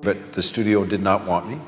but the studio did not want me.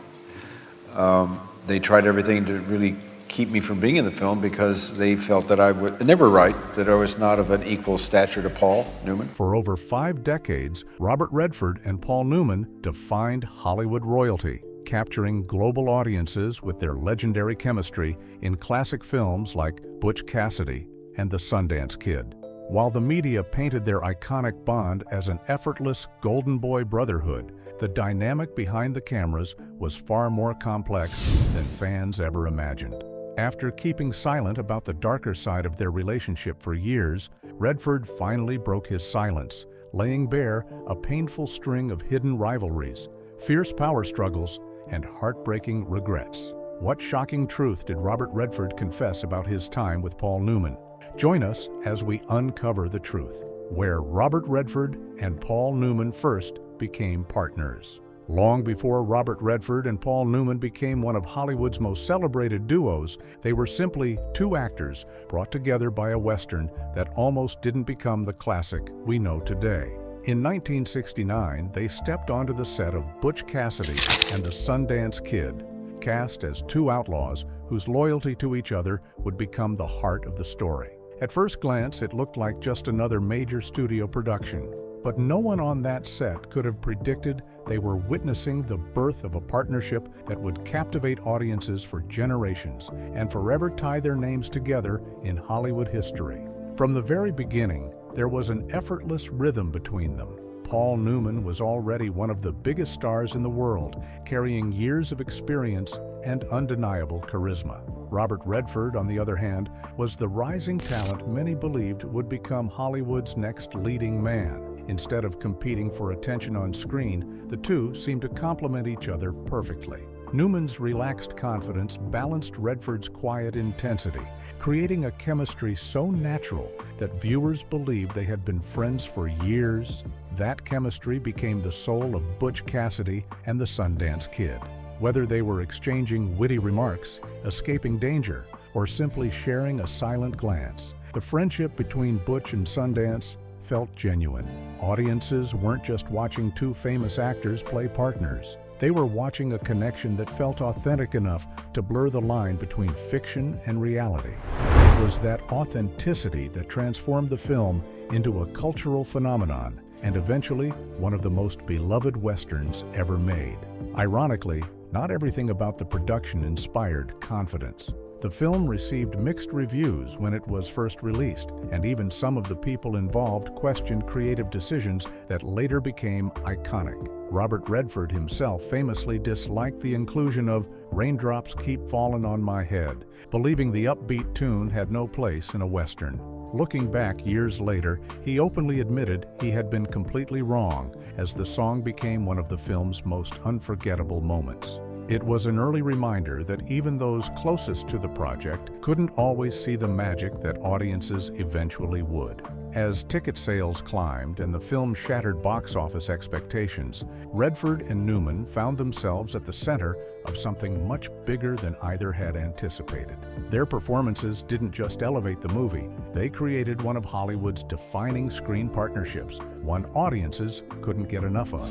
They tried everything to really keep me from being in the film because they felt that and they were right, that I was not of an equal stature to Paul Newman. For over 5 decades, Robert Redford and Paul Newman defined Hollywood royalty, capturing global audiences with their legendary chemistry in classic films like Butch Cassidy and The Sundance Kid. While the media painted their iconic bond as an effortless golden boy brotherhood, the dynamic behind the cameras was far more complex than fans ever imagined. After keeping silent about the darker side of their relationship for years, Redford finally broke his silence, laying bare a painful string of hidden rivalries, fierce power struggles, and heartbreaking regrets. What shocking truth did Robert Redford confess about his time with Paul Newman? Join us as we uncover the truth, where Robert Redford and Paul Newman first became partners. Long before Robert Redford and Paul Newman became one of Hollywood's most celebrated duos, they were simply 2 actors brought together by a Western that almost didn't become the classic we know today. In 1969, they stepped onto the set of Butch Cassidy and The Sundance Kid, cast as 2 outlaws whose loyalty to each other would become the heart of the story. At first glance, it looked like just another major studio production, but no one on that set could have predicted they were witnessing the birth of a partnership that would captivate audiences for generations and forever tie their names together in Hollywood history. From the very beginning, there was an effortless rhythm between them. Paul Newman was already one of the biggest stars in the world, carrying years of experience and undeniable charisma. Robert Redford, on the other hand, was the rising talent many believed would become Hollywood's next leading man. Instead of competing for attention on screen, the two seemed to complement each other perfectly. Newman's relaxed confidence balanced Redford's quiet intensity, creating a chemistry so natural that viewers believed they had been friends for years. That chemistry became the soul of Butch Cassidy and The Sundance Kid. Whether they were exchanging witty remarks, escaping danger, or simply sharing a silent glance, the friendship between Butch and Sundance felt genuine. Audiences weren't just watching 2 famous actors play partners. They were watching a connection that felt authentic enough to blur the line between fiction and reality. It was that authenticity that transformed the film into a cultural phenomenon and eventually one of the most beloved westerns ever made. Ironically, not everything about the production inspired confidence. The film received mixed reviews when it was first released, and even some of the people involved questioned creative decisions that later became iconic. Robert Redford himself famously disliked the inclusion of "Raindrops Keep Falling on My Head," believing the upbeat tune had no place in a Western. Looking back years later, he openly admitted he had been completely wrong, as the song became one of the film's most unforgettable moments. It was an early reminder that even those closest to the project couldn't always see the magic that audiences eventually would. As ticket sales climbed and the film shattered box office expectations, Redford and Newman found themselves at the center of something much bigger than either had anticipated. Their performances didn't just elevate the movie, they created one of Hollywood's defining screen partnerships, one audiences couldn't get enough of.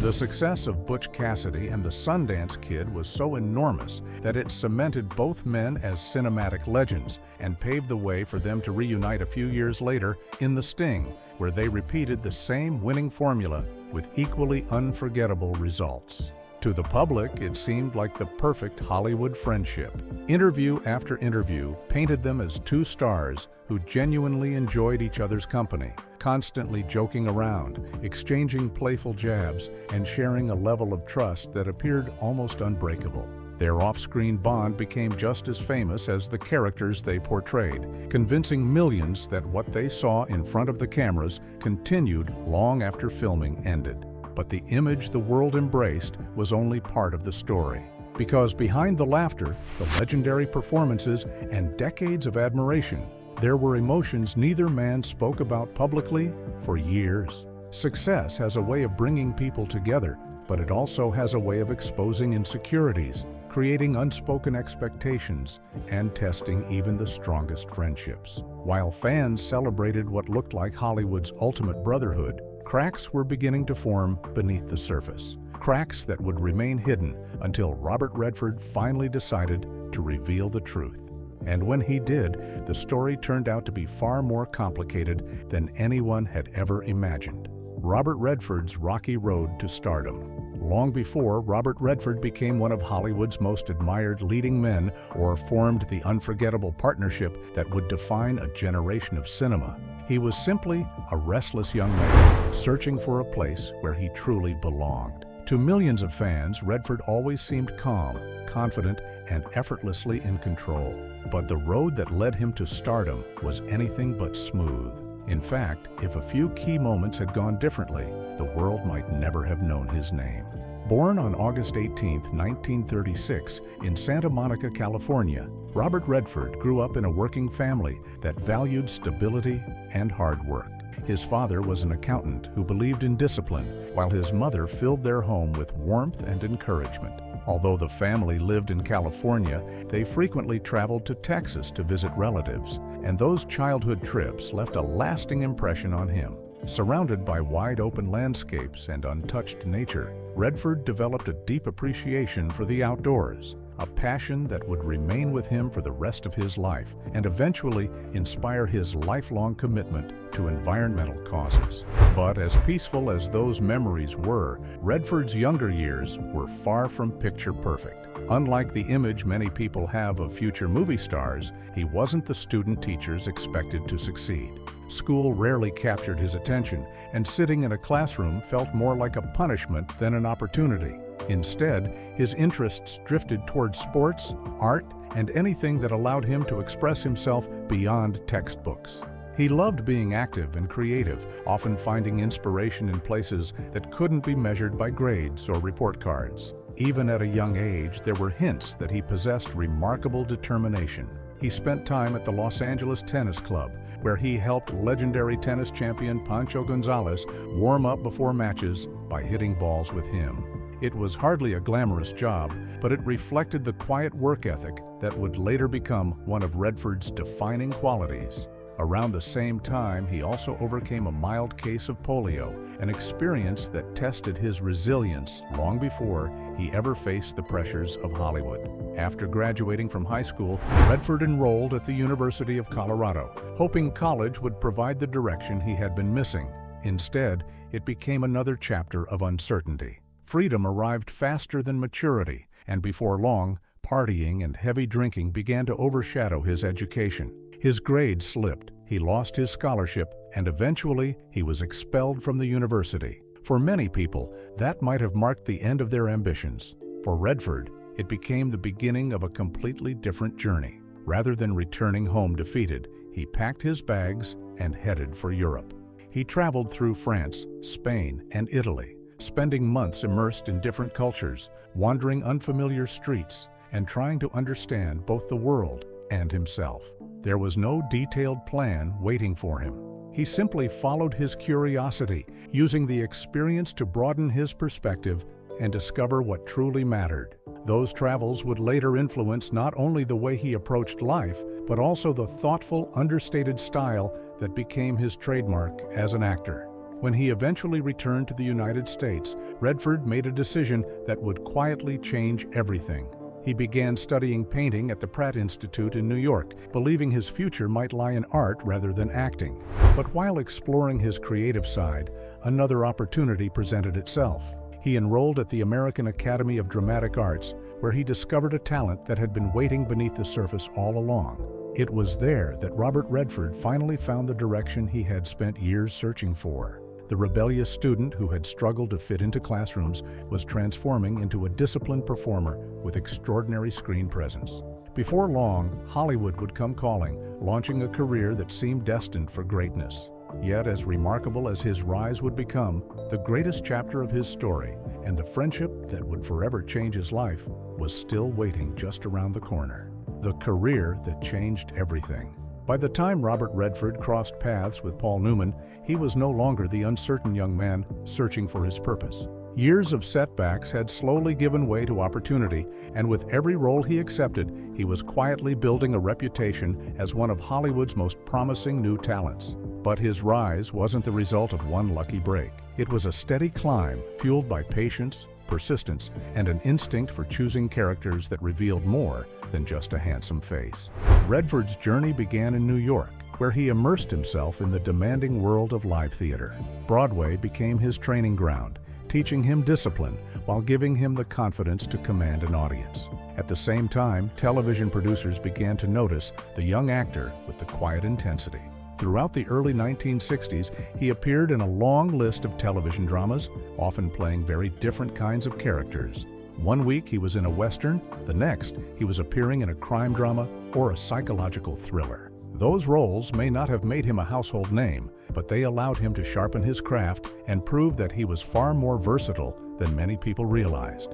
The success of Butch Cassidy and The Sundance Kid was so enormous that it cemented both men as cinematic legends and paved the way for them to reunite a few years later in The Sting, where they repeated the same winning formula with equally unforgettable results. To the public, it seemed like the perfect Hollywood friendship. Interview after interview painted them as 2 stars who genuinely enjoyed each other's company, constantly joking around, exchanging playful jabs, and sharing a level of trust that appeared almost unbreakable. Their off-screen bond became just as famous as the characters they portrayed, convincing millions that what they saw in front of the cameras continued long after filming ended. But the image the world embraced was only part of the story. Because behind the laughter, the legendary performances, and decades of admiration, there were emotions neither man spoke about publicly for years. Success has a way of bringing people together, but it also has a way of exposing insecurities, creating unspoken expectations, and testing even the strongest friendships. While fans celebrated what looked like Hollywood's ultimate brotherhood, cracks were beginning to form beneath the surface. Cracks that would remain hidden until Robert Redford finally decided to reveal the truth. And when he did, the story turned out to be far more complicated than anyone had ever imagined. Robert Redford's rocky road to stardom. Long before Robert Redford became one of Hollywood's most admired leading men or formed the unforgettable partnership that would define a generation of cinema, he was simply a restless young man searching for a place where he truly belonged. To millions of fans, Redford always seemed calm, confident, and effortlessly in control. But the road that led him to stardom was anything but smooth. In fact, if a few key moments had gone differently, the world might never have known his name. Born on August 18, 1936, in Santa Monica, California, Robert Redford grew up in a working family that valued stability and hard work. His father was an accountant who believed in discipline, while his mother filled their home with warmth and encouragement. Although the family lived in California, they frequently traveled to Texas to visit relatives, and those childhood trips left a lasting impression on him. Surrounded by wide-open landscapes and untouched nature, Redford developed a deep appreciation for the outdoors, a passion that would remain with him for the rest of his life and eventually inspire his lifelong commitment to environmental causes. But as peaceful as those memories were, Redford's younger years were far from picture perfect. Unlike the image many people have of future movie stars, he wasn't the student teachers expected to succeed. School rarely captured his attention, and sitting in a classroom felt more like a punishment than an opportunity. Instead, his interests drifted towards sports, art, and anything that allowed him to express himself beyond textbooks. He loved being active and creative, often finding inspiration in places that couldn't be measured by grades or report cards. Even at a young age, there were hints that he possessed remarkable determination. He spent time at the Los Angeles Tennis Club, where he helped legendary tennis champion Pancho Gonzalez warm up before matches by hitting balls with him. It was hardly a glamorous job, but it reflected the quiet work ethic that would later become one of Redford's defining qualities. Around the same time, he also overcame a mild case of polio, an experience that tested his resilience long before he ever faced the pressures of Hollywood. After graduating from high school, Redford enrolled at the University of Colorado, hoping college would provide the direction he had been missing. Instead, it became another chapter of uncertainty. Freedom arrived faster than maturity, and before long, partying and heavy drinking began to overshadow his education. His grades slipped, he lost his scholarship, and eventually he was expelled from the university. For many people, that might have marked the end of their ambitions. For Redford, it became the beginning of a completely different journey. Rather than returning home defeated, he packed his bags and headed for Europe. He traveled through France, Spain, and Italy, spending months immersed in different cultures, wandering unfamiliar streets, and trying to understand both the world and himself. There was no detailed plan waiting for him. He simply followed his curiosity, using the experience to broaden his perspective and discover what truly mattered. Those travels would later influence not only the way he approached life, but also the thoughtful, understated style that became his trademark as an actor. When he eventually returned to the United States, Redford made a decision that would quietly change everything. He began studying painting at the Pratt Institute in New York, believing his future might lie in art rather than acting. But while exploring his creative side, another opportunity presented itself. He enrolled at the American Academy of Dramatic Arts, where he discovered a talent that had been waiting beneath the surface all along. It was there that Robert Redford finally found the direction he had spent years searching for. The rebellious student who had struggled to fit into classrooms was transforming into a disciplined performer with extraordinary screen presence. Before long, Hollywood would come calling, launching a career that seemed destined for greatness. Yet, as remarkable as his rise would become, the greatest chapter of his story, and the friendship that would forever change his life, was still waiting just around the corner. The career that changed everything. By the time Robert Redford crossed paths with Paul Newman, he was no longer the uncertain young man searching for his purpose. Years of setbacks had slowly given way to opportunity, and with every role he accepted, he was quietly building a reputation as one of Hollywood's most promising new talents. But his rise wasn't the result of one lucky break. It was a steady climb fueled by patience, persistence, and an instinct for choosing characters that revealed more than just a handsome face. Redford's journey began in New York, where he immersed himself in the demanding world of live theater. Broadway became his training ground, teaching him discipline while giving him the confidence to command an audience. At the same time, television producers began to notice the young actor with the quiet intensity. Throughout the early 1960s, he appeared in a long list of television dramas, often playing very different kinds of characters. One week he was in a Western, the next he was appearing in a crime drama or a psychological thriller. Those roles may not have made him a household name, but they allowed him to sharpen his craft and prove that he was far more versatile than many people realized.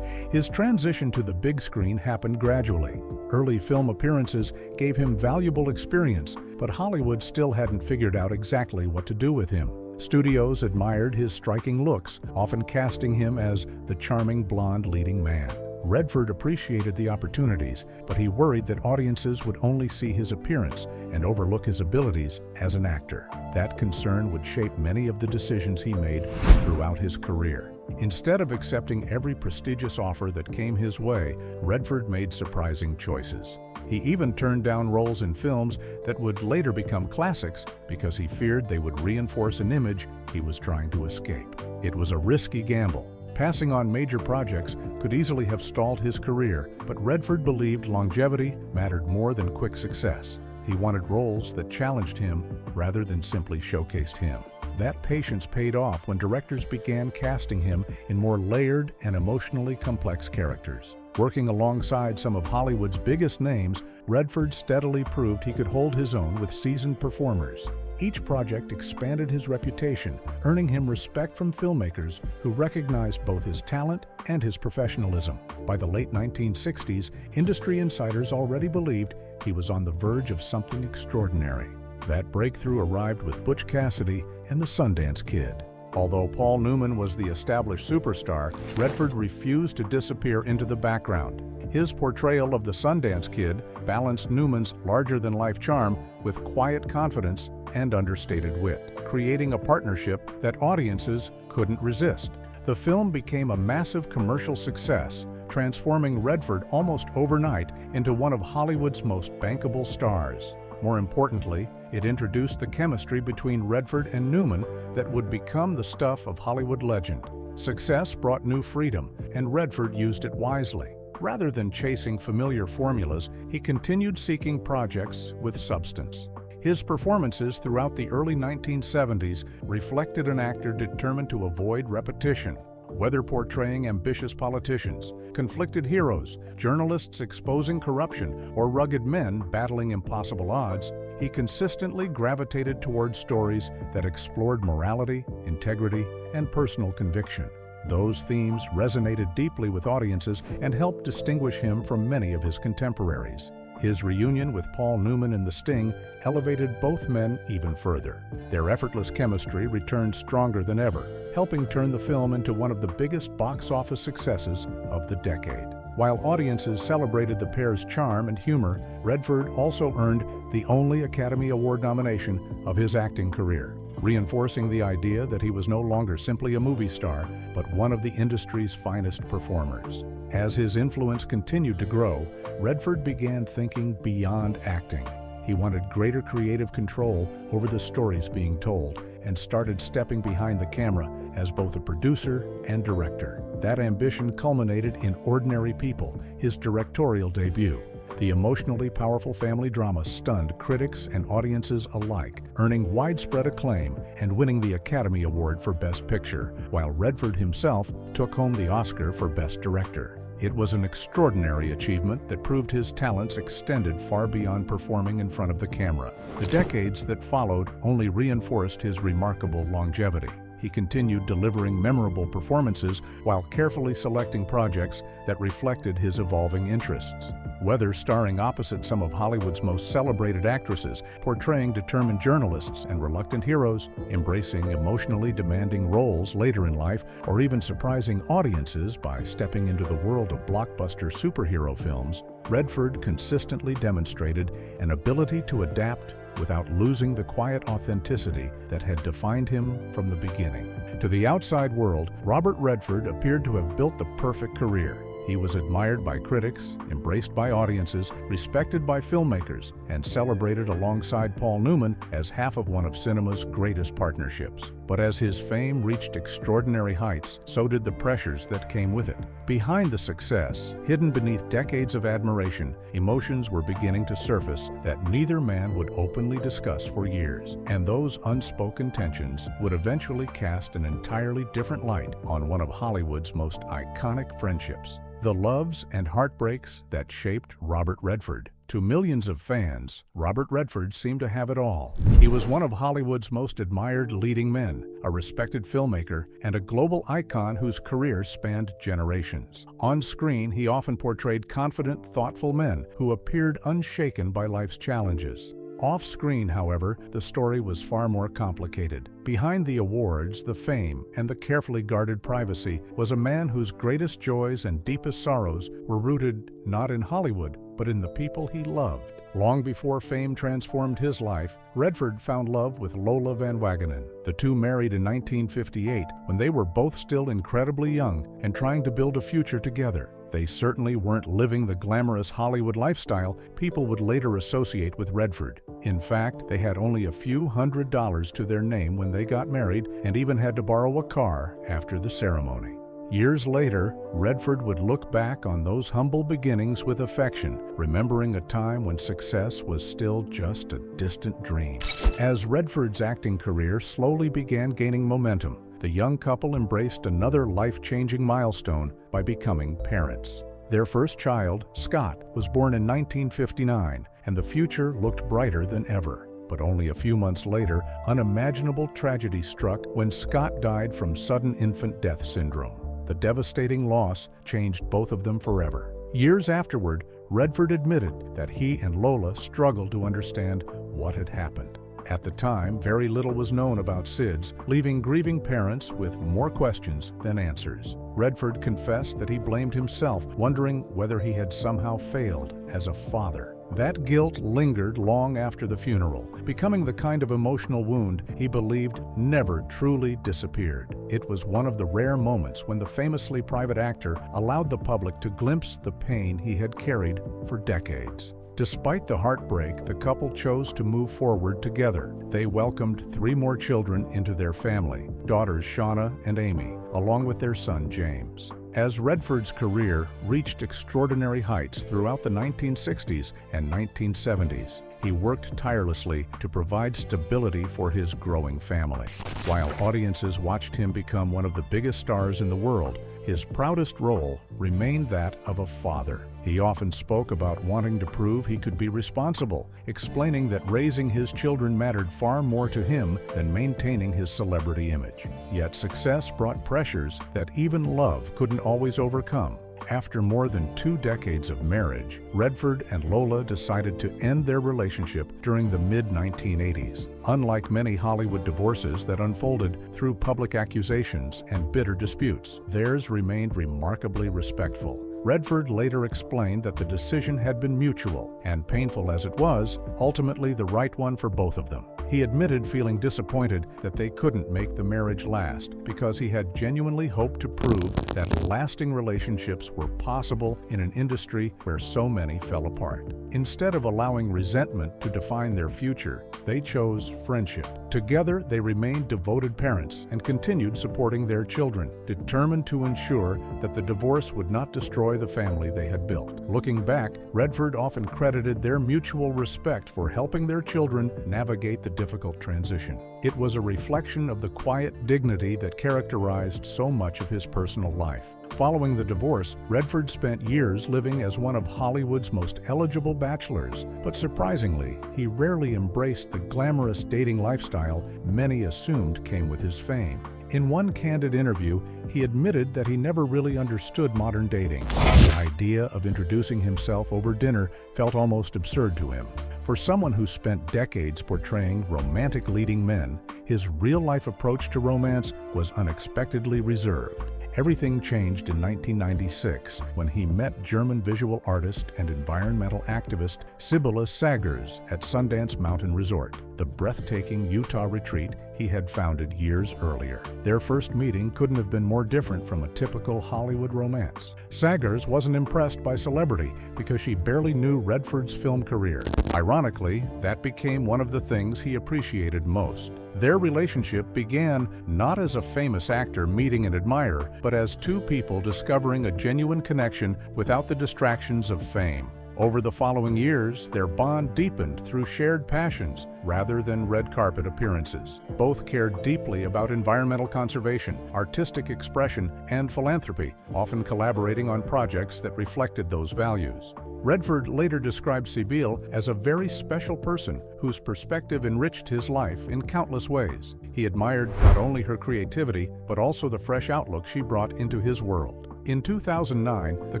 His transition to the big screen happened gradually. Early film appearances gave him valuable experience, but Hollywood still hadn't figured out exactly what to do with him. Studios admired his striking looks, often casting him as the charming blonde leading man. Redford appreciated the opportunities, but he worried that audiences would only see his appearance and overlook his abilities as an actor. That concern would shape many of the decisions he made throughout his career. Instead of accepting every prestigious offer that came his way, Redford made surprising choices. He even turned down roles in films that would later become classics because he feared they would reinforce an image he was trying to escape. It was a risky gamble. Passing on major projects could easily have stalled his career, but Redford believed longevity mattered more than quick success. He wanted roles that challenged him rather than simply showcased him. That patience paid off when directors began casting him in more layered and emotionally complex characters. Working alongside some of Hollywood's biggest names, Redford steadily proved he could hold his own with seasoned performers. Each project expanded his reputation, earning him respect from filmmakers who recognized both his talent and his professionalism. By the late 1960s, industry insiders already believed he was on the verge of something extraordinary. That breakthrough arrived with Butch Cassidy and the Sundance Kid. Although Paul Newman was the established superstar, Redford refused to disappear into the background. His portrayal of the Sundance Kid balanced Newman's larger-than-life charm with quiet confidence and understated wit, creating a partnership that audiences couldn't resist. The film became a massive commercial success, transforming Redford almost overnight into one of Hollywood's most bankable stars. More importantly, it introduced the chemistry between Redford and Newman that would become the stuff of Hollywood legend. Success brought new freedom, and Redford used it wisely. Rather than chasing familiar formulas, he continued seeking projects with substance. His performances throughout the early 1970s reflected an actor determined to avoid repetition. Whether portraying ambitious politicians, conflicted heroes, journalists exposing corruption, or rugged men battling impossible odds, he consistently gravitated toward stories that explored morality, integrity, and personal conviction. Those themes resonated deeply with audiences and helped distinguish him from many of his contemporaries. His reunion with Paul Newman in The Sting elevated both men even further. Their effortless chemistry returned stronger than ever, helping turn the film into one of the biggest box office successes of the decade. While audiences celebrated the pair's charm and humor, Redford also earned the only Academy Award nomination of his acting career, reinforcing the idea that he was no longer simply a movie star, but one of the industry's finest performers. As his influence continued to grow, Redford began thinking beyond acting. He wanted greater creative control over the stories being told and started stepping behind the camera as both a producer and director. That ambition culminated in Ordinary People, his directorial debut. The emotionally powerful family drama stunned critics and audiences alike, earning widespread acclaim and winning the Academy Award for Best Picture, while Redford himself took home the Oscar for Best Director. It was an extraordinary achievement that proved his talents extended far beyond performing in front of the camera. The decades that followed only reinforced his remarkable longevity. He continued delivering memorable performances while carefully selecting projects that reflected his evolving interests. Whether starring opposite some of Hollywood's most celebrated actresses, portraying determined journalists and reluctant heroes, embracing emotionally demanding roles later in life, or even surprising audiences by stepping into the world of blockbuster superhero films, Redford consistently demonstrated an ability to adapt without losing the quiet authenticity that had defined him from the beginning. To the outside world, Robert Redford appeared to have built the perfect career. He was admired by critics, embraced by audiences, respected by filmmakers, and celebrated alongside Paul Newman as half of one of cinema's greatest partnerships. But as his fame reached extraordinary heights, so did the pressures that came with it. Behind the success, hidden beneath decades of admiration, emotions were beginning to surface that neither man would openly discuss for years. And those unspoken tensions would eventually cast an entirely different light on one of Hollywood's most iconic friendships. The loves and heartbreaks that shaped Robert Redford. To millions of fans, Robert Redford seemed to have it all. He was one of Hollywood's most admired leading men, a respected filmmaker, and a global icon whose career spanned generations. On screen, he often portrayed confident, thoughtful men who appeared unshaken by life's challenges. Off-screen, however, the story was far more complicated. Behind the awards, the fame, and the carefully guarded privacy was a man whose greatest joys and deepest sorrows were rooted not in Hollywood, but in the people he loved. Long before fame transformed his life, Redford found love with Lola Van Wagenen. The two married in 1958 when they were both still incredibly young and trying to build a future together. They certainly weren't living the glamorous Hollywood lifestyle people would later associate with Redford. In fact, they had only a few $100s to their name when they got married and even had to borrow a car after the ceremony. Years later, Redford would look back on those humble beginnings with affection, remembering a time when success was still just a distant dream. As Redford's acting career slowly began gaining momentum, the young couple embraced another life-changing milestone by becoming parents. Their first child, Scott, was born in 1959, and the future looked brighter than ever. But only a few months later, unimaginable tragedy struck when Scott died from sudden infant death syndrome. The devastating loss changed both of them forever. Years afterward, Redford admitted that he and Lola struggled to understand what had happened. At the time, very little was known about SIDS, leaving grieving parents with more questions than answers. Redford confessed that he blamed himself, wondering whether he had somehow failed as a father. That guilt lingered long after the funeral, becoming the kind of emotional wound he believed never truly disappeared. It was one of the rare moments when the famously private actor allowed the public to glimpse the pain he had carried for decades. Despite the heartbreak, the couple chose to move forward together. They welcomed 3 more children into their family, daughters Shauna and Amy, along with their son James. As Redford's career reached extraordinary heights throughout the 1960s and 1970s, he worked tirelessly to provide stability for his growing family. While audiences watched him become one of the biggest stars in the world, his proudest role remained that of a father. He often spoke about wanting to prove he could be responsible, explaining that raising his children mattered far more to him than maintaining his celebrity image. Yet success brought pressures that even love couldn't always overcome. After more than 2 decades of marriage, Redford and Lola decided to end their relationship during the mid-1980s. Unlike many Hollywood divorces that unfolded through public accusations and bitter disputes, theirs remained remarkably respectful. Redford later explained that the decision had been mutual, and painful as it was, ultimately the right one for both of them. He admitted feeling disappointed that they couldn't make the marriage last because he had genuinely hoped to prove that lasting relationships were possible in an industry where so many fell apart. Instead of allowing resentment to define their future, they chose friendship. Together, they remained devoted parents and continued supporting their children, determined to ensure that the divorce would not destroy the family they had built. Looking back, Redford often credited their mutual respect for helping their children navigate the difficult transition. It was a reflection of the quiet dignity that characterized so much of his personal life. Following the divorce, Redford spent years living as one of Hollywood's most eligible bachelors, but surprisingly, he rarely embraced the glamorous dating lifestyle many assumed came with his fame. In one candid interview, he admitted that he never really understood modern dating. The idea of introducing himself over dinner felt almost absurd to him. For someone who spent decades portraying romantic leading men, his real-life approach to romance was unexpectedly reserved. Everything changed in 1996 when he met German visual artist and environmental activist Sibylle Sagers at Sundance Mountain Resort, the breathtaking Utah retreat he had founded years earlier. Their first meeting couldn't have been more different from a typical Hollywood romance. Sagers wasn't impressed by celebrity because she barely knew Redford's film career. Ironically, that became one of the things he appreciated most. Their relationship began not as a famous actor meeting an admirer, but as two people discovering a genuine connection without the distractions of fame. Over the following years, their bond deepened through shared passions rather than red carpet appearances. Both cared deeply about environmental conservation, artistic expression, and philanthropy, often collaborating on projects that reflected those values. Redford later described Sibylle as a very special person whose perspective enriched his life in countless ways. He admired not only her creativity, but also the fresh outlook she brought into his world. In 2009, the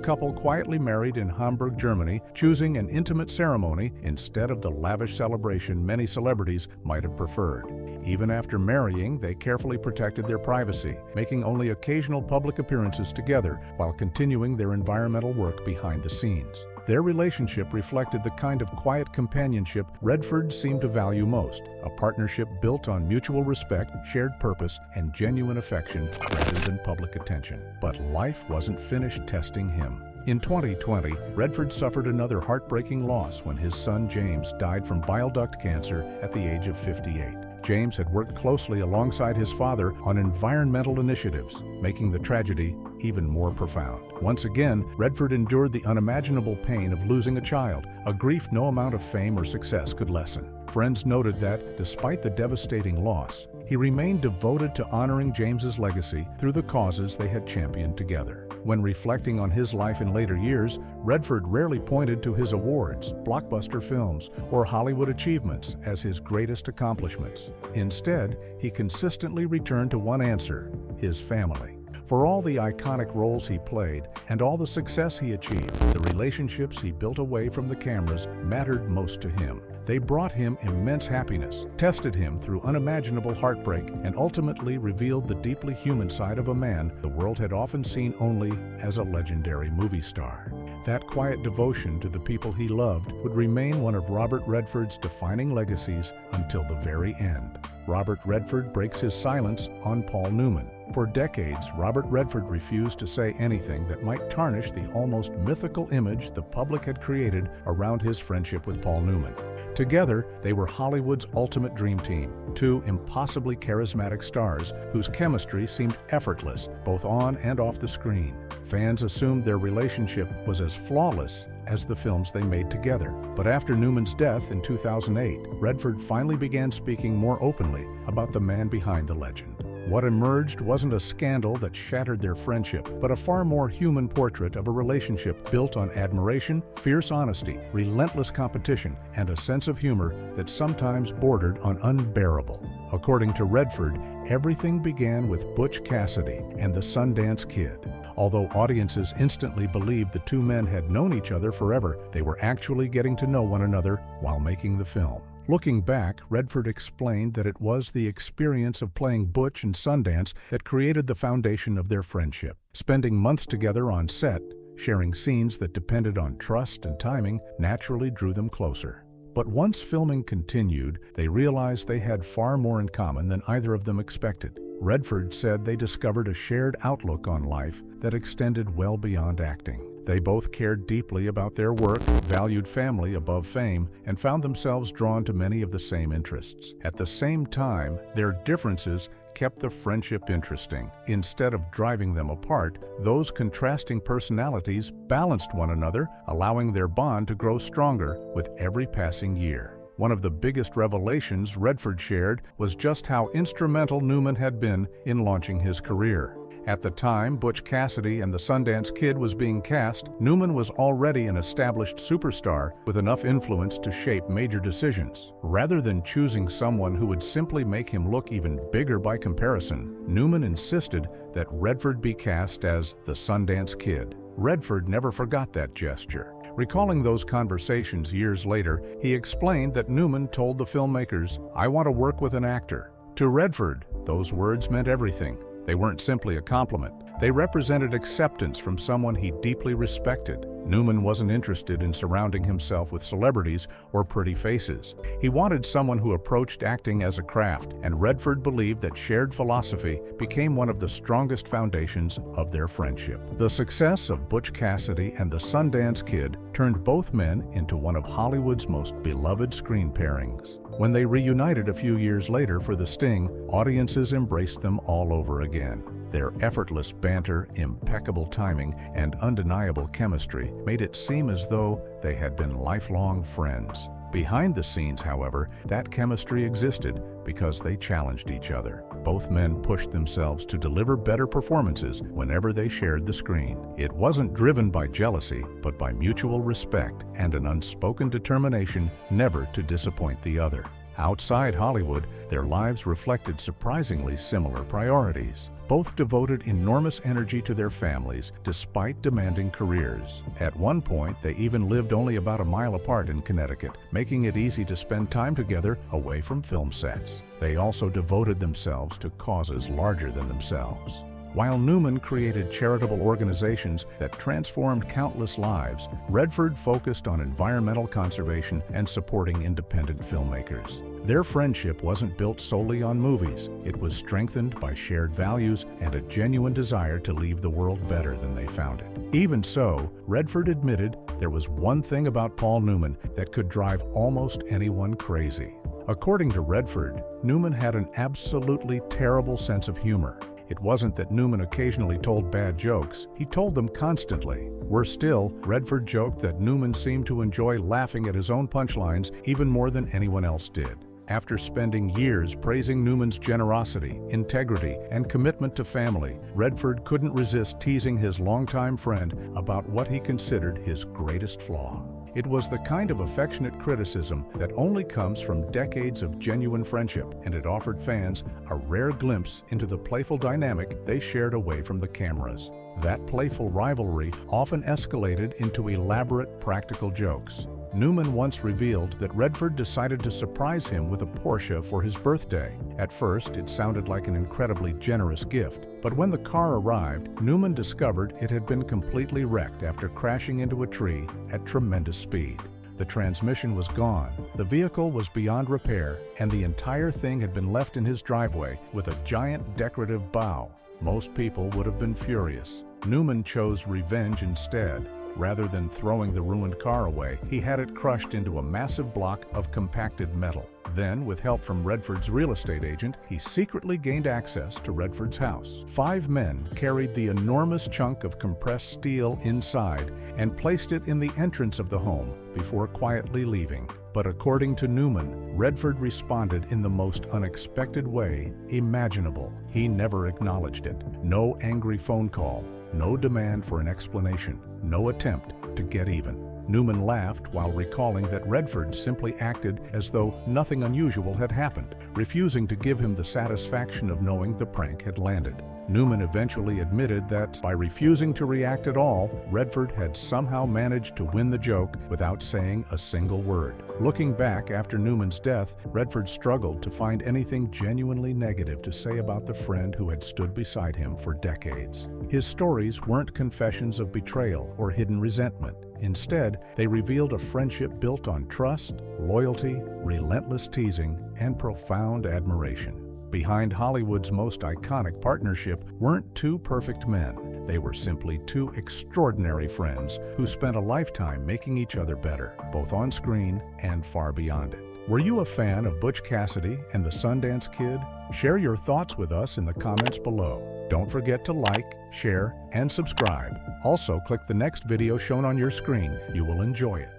couple quietly married in Hamburg, Germany, choosing an intimate ceremony instead of the lavish celebration many celebrities might have preferred. Even after marrying, they carefully protected their privacy, making only occasional public appearances together while continuing their environmental work behind the scenes. Their relationship reflected the kind of quiet companionship Redford seemed to value most, a partnership built on mutual respect, shared purpose, and genuine affection rather than public attention. But life wasn't finished testing him. In 2020, Redford suffered another heartbreaking loss when his son James died from bile duct cancer at the age of 58. James had worked closely alongside his father on environmental initiatives, making the tragedy even more profound. Once again, Redford endured the unimaginable pain of losing a child, a grief no amount of fame or success could lessen. Friends noted that, despite the devastating loss, he remained devoted to honoring James's legacy through the causes they had championed together. When reflecting on his life in later years, Redford rarely pointed to his awards, blockbuster films, or Hollywood achievements as his greatest accomplishments. Instead, he consistently returned to one answer: his family. For all the iconic roles he played and all the success he achieved, the relationships he built away from the cameras mattered most to him. They brought him immense happiness, tested him through unimaginable heartbreak, and ultimately revealed the deeply human side of a man the world had often seen only as a legendary movie star. That quiet devotion to the people he loved would remain one of Robert Redford's defining legacies until the very end. Robert Redford breaks his silence on Paul Newman. For decades, Robert Redford refused to say anything that might tarnish the almost mythical image the public had created around his friendship with Paul Newman. Together, they were Hollywood's ultimate dream team, two impossibly charismatic stars whose chemistry seemed effortless, both on and off the screen. Fans assumed their relationship was as flawless as the films they made together. But after Newman's death in 2008, Redford finally began speaking more openly about the man behind the legend. What emerged wasn't a scandal that shattered their friendship, but a far more human portrait of a relationship built on admiration, fierce honesty, relentless competition, and a sense of humor that sometimes bordered on unbearable. According to Redford, everything began with Butch Cassidy and the Sundance Kid. Although audiences instantly believed the two men had known each other forever, they were actually getting to know one another while making the film. Looking back, Redford explained that it was the experience of playing Butch and Sundance that created the foundation of their friendship. Spending months together on set, sharing scenes that depended on trust and timing, naturally drew them closer. But once filming continued, they realized they had far more in common than either of them expected. Redford said they discovered a shared outlook on life that extended well beyond acting. They both cared deeply about their work, valued family above fame, and found themselves drawn to many of the same interests. At the same time, their differences kept the friendship interesting. Instead of driving them apart, those contrasting personalities balanced one another, allowing their bond to grow stronger with every passing year. One of the biggest revelations Redford shared was just how instrumental Newman had been in launching his career. At the time Butch Cassidy and the Sundance Kid was being cast, Newman was already an established superstar with enough influence to shape major decisions. Rather than choosing someone who would simply make him look even bigger by comparison, Newman insisted that Redford be cast as the Sundance Kid. Redford never forgot that gesture. Recalling those conversations years later, he explained that Newman told the filmmakers, "I want to work with an actor." To Redford, those words meant everything. They weren't simply a compliment. They represented acceptance from someone he deeply respected. Newman wasn't interested in surrounding himself with celebrities or pretty faces. He wanted someone who approached acting as a craft, and Redford believed that shared philosophy became one of the strongest foundations of their friendship. The success of Butch Cassidy and the Sundance Kid turned both men into one of Hollywood's most beloved screen pairings. When they reunited a few years later for The Sting, audiences embraced them all over again. Their effortless banter, impeccable timing, and undeniable chemistry made it seem as though they had been lifelong friends. Behind the scenes, however, that chemistry existed because they challenged each other. Both men pushed themselves to deliver better performances whenever they shared the screen. It wasn't driven by jealousy, but by mutual respect and an unspoken determination never to disappoint the other. Outside Hollywood, their lives reflected surprisingly similar priorities. Both devoted enormous energy to their families despite demanding careers. At one point, they even lived only about a mile apart in Connecticut, making it easy to spend time together away from film sets. They also devoted themselves to causes larger than themselves. While Newman created charitable organizations that transformed countless lives, Redford focused on environmental conservation and supporting independent filmmakers. Their friendship wasn't built solely on movies. It was strengthened by shared values and a genuine desire to leave the world better than they found it. Even so, Redford admitted there was one thing about Paul Newman that could drive almost anyone crazy. According to Redford, Newman had an absolutely terrible sense of humor. It wasn't that Newman occasionally told bad jokes, he told them constantly. Worse still, Redford joked that Newman seemed to enjoy laughing at his own punchlines even more than anyone else did. After spending years praising Newman's generosity, integrity, and commitment to family, Redford couldn't resist teasing his longtime friend about what he considered his greatest flaw. It was the kind of affectionate criticism that only comes from decades of genuine friendship, and it offered fans a rare glimpse into the playful dynamic they shared away from the cameras. That playful rivalry often escalated into elaborate practical jokes. Newman once revealed that Redford decided to surprise him with a Porsche for his birthday. At first, it sounded like an incredibly generous gift, but when the car arrived, Newman discovered it had been completely wrecked after crashing into a tree at tremendous speed. The transmission was gone, the vehicle was beyond repair, and the entire thing had been left in his driveway with a giant decorative bow. Most people would have been furious. Newman chose revenge instead. Rather than throwing the ruined car away, he had it crushed into a massive block of compacted metal. Then, with help from Redford's real estate agent, he secretly gained access to Redford's house. 5 men carried the enormous chunk of compressed steel inside and placed it in the entrance of the home before quietly leaving. But according to Newman, Redford responded in the most unexpected way imaginable. He never acknowledged it. No angry phone call, no demand for an explanation, no attempt to get even. Newman laughed while recalling that Redford simply acted as though nothing unusual had happened, refusing to give him the satisfaction of knowing the prank had landed. Newman eventually admitted that by refusing to react at all, Redford had somehow managed to win the joke without saying a single word. Looking back after Newman's death, Redford struggled to find anything genuinely negative to say about the friend who had stood beside him for decades. His stories weren't confessions of betrayal or hidden resentment. Instead, they revealed a friendship built on trust, loyalty, relentless teasing, and profound admiration. Behind Hollywood's most iconic partnership weren't 2 perfect men. They were simply 2 extraordinary friends who spent a lifetime making each other better, both on screen and far beyond it. Were you a fan of Butch Cassidy and the Sundance Kid? Share your thoughts with us in the comments below. Don't forget to like, share, and subscribe. Also, click the next video shown on your screen. You will enjoy it.